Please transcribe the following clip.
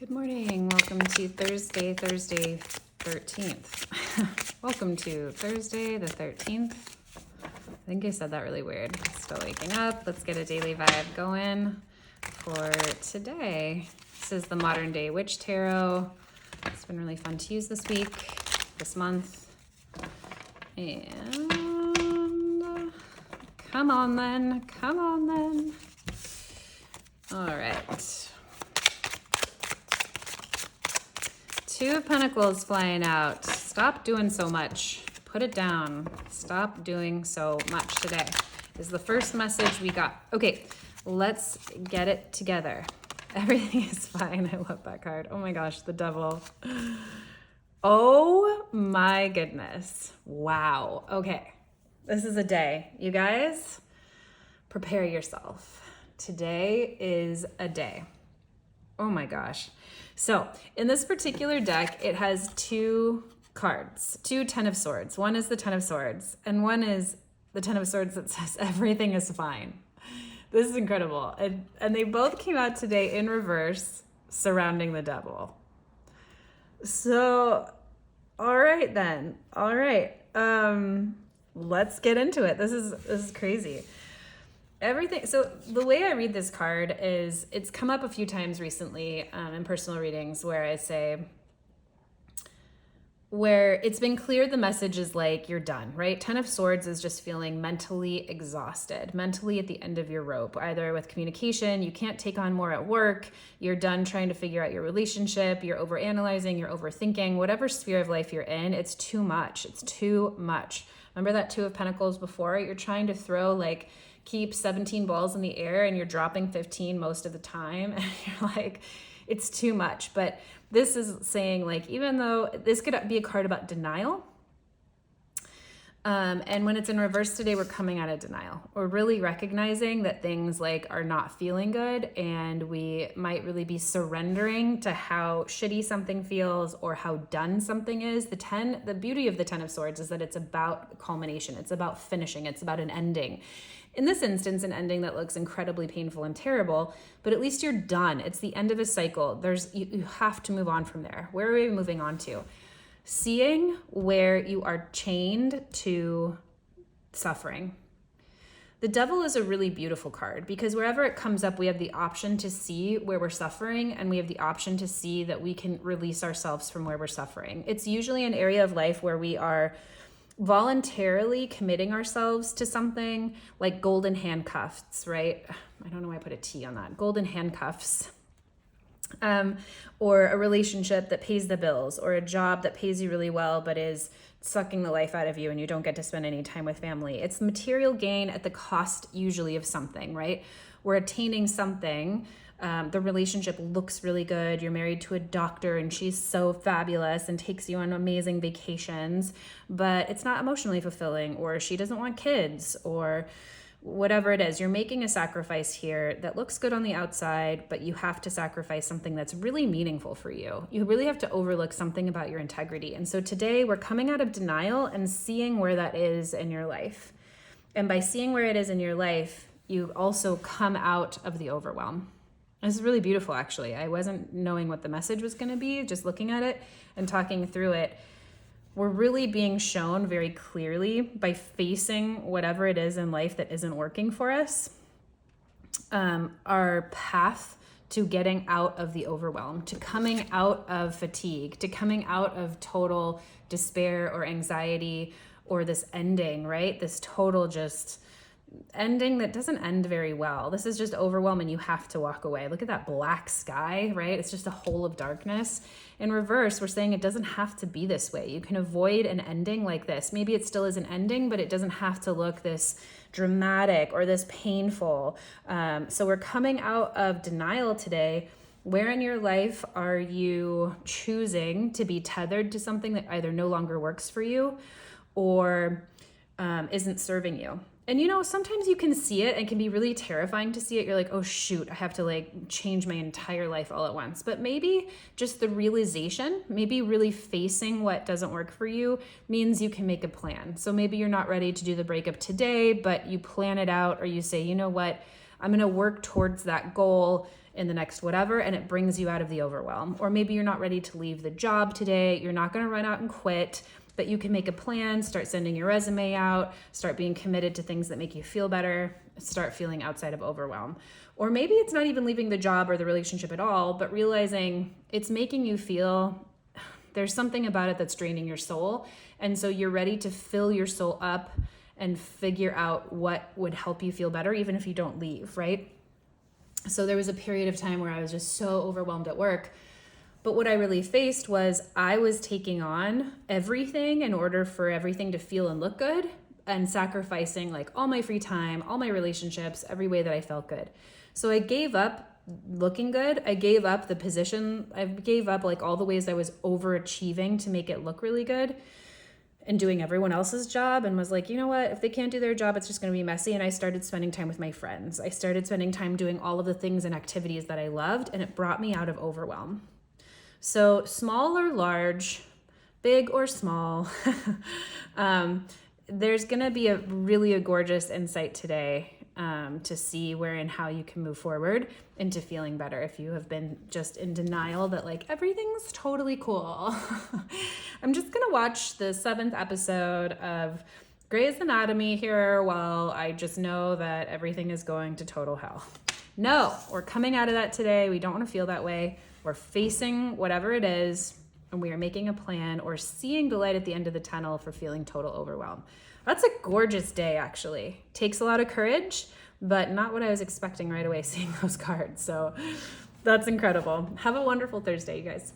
Good morning. Welcome to Thursday 13th. Welcome to Thursday the 13th. I think I said that really weird. Still waking up. Let's get a daily vibe going for today. This is the Modern Day Witch Tarot. It's been really fun to use this week, this month. And come on then. All right. Two of Pentacles flying out. Stop doing so much. Put it down. Stop doing so much today is the first message we got. Okay, let's get it together. Everything is fine. I love that card. Oh my gosh, the Devil. Oh my goodness. Wow. Okay, this is a day. You guys, prepare yourself. Today is a day. Oh my gosh. So in this particular deck, it has two cards, two Ten of Swords. One is the Ten of Swords, and one is the Ten of Swords that says everything is fine. This is incredible. And they both came out today in reverse, surrounding the Devil. So, all right then. All right. Let's get into it. This is crazy. Everything. So the way I read this card is it's come up a few times recently in personal readings where I say, where it's been clear the message is like, you're done, right? Ten of Swords is just feeling mentally exhausted, mentally at the end of your rope, either with communication, you can't take on more at work, you're done trying to figure out your relationship, you're overanalyzing, you're overthinking, whatever sphere of life you're in, it's too much. It's too much. Remember that Two of Pentacles before? You're trying to throw keep 17 balls in the air and you're dropping 15 most of the time. And you're like, it's too much. But this is saying even though this could be a card about denial. And when it's in reverse today, we're coming out of denial. We're really recognizing that things are not feeling good. And we might really be surrendering to how shitty something feels or how done something is. The beauty of the Ten of Swords is that it's about culmination. It's about finishing. It's about an ending. In this instance, an ending that looks incredibly painful and terrible, but at least you're done. It's the end of a cycle. You have to move on from there. Where are we moving on to? Seeing where you are chained to suffering. The Devil is a really beautiful card because wherever it comes up, we have the option to see where we're suffering and we have the option to see that we can release ourselves from where we're suffering. It's usually an area of life where we are voluntarily committing ourselves to something like golden handcuffs, right? I don't know why I put a T on that. Golden handcuffs. Or a relationship that pays the bills, or a job that pays you really well but is sucking the life out of you and you don't get to spend any time with family. It's material gain at the cost usually of something, right? We're attaining something. The relationship looks really good. You're married to a doctor and she's so fabulous and takes you on amazing vacations, but it's not emotionally fulfilling, or she doesn't want kids, or whatever it is. You're making a sacrifice here that looks good on the outside, but you have to sacrifice something that's really meaningful for you. You really have to overlook something about your integrity. And so today we're coming out of denial and seeing where that is in your life. And by seeing where it is in your life, you also come out of the overwhelm. This is really beautiful, actually. I wasn't knowing what the message was going to be, just looking at it and talking through it. We're really being shown very clearly by facing whatever it is in life that isn't working for us, our path to getting out of the overwhelm, to coming out of fatigue, to coming out of total despair or anxiety, or this ending, right? This total just ending that doesn't end very well. This is just overwhelming. You have to walk away. Look at that black sky, right? It's just a hole of darkness. In reverse, we're saying it doesn't have to be this way. You can avoid an ending like this. Maybe it still is an ending, but it doesn't have to look this dramatic or this painful. So we're coming out of denial today. Where in your life are you choosing to be tethered to something that either no longer works for you or isn't serving you? And sometimes you can see it and it can be really terrifying to see it. You're like, oh shoot, I have to change my entire life all at once. But maybe just the realization, maybe really facing what doesn't work for you means you can make a plan. So maybe you're not ready to do the breakup today, but you plan it out, or you say, you know what, I'm going to work towards that goal in the next whatever, and it brings you out of the overwhelm. Or maybe you're not ready to leave the job today. You're not going to run out and quit, but you can make a plan, start sending your resume out, start being committed to things that make you feel better, start feeling outside of overwhelm. Or maybe it's not even leaving the job or the relationship at all, but realizing it's making you feel there's something about it that's draining your soul. And so you're ready to fill your soul up and figure out what would help you feel better, even if you don't leave, right? So there was a period of time where I was just so overwhelmed at work. But what I really faced was I was taking on everything in order for everything to feel and look good, and sacrificing like all my free time, all my relationships, every way that I felt good. So I gave up looking good. I gave up the position. I gave up like all the ways I was overachieving to make it look really good and doing everyone else's job, and was like, you know what, if they can't do their job, it's just going to be messy. And I started spending time with my friends. I started spending time doing all of the things and activities that I loved, and it brought me out of overwhelm. So small or large, big or small, there's going to be a gorgeous insight today to see where and how you can move forward into feeling better if you have been just in denial that like everything's totally cool. I'm just going to watch the 7th episode of Grey's Anatomy here while I just know that everything is going to total hell. No, we're coming out of that today. We don't want to feel that way. We're facing whatever it is, and we are making a plan or seeing the light at the end of the tunnel for feeling total overwhelm. That's a gorgeous day, actually. Takes a lot of courage, but not what I was expecting right away seeing those cards. So that's incredible. Have a wonderful Thursday, you guys.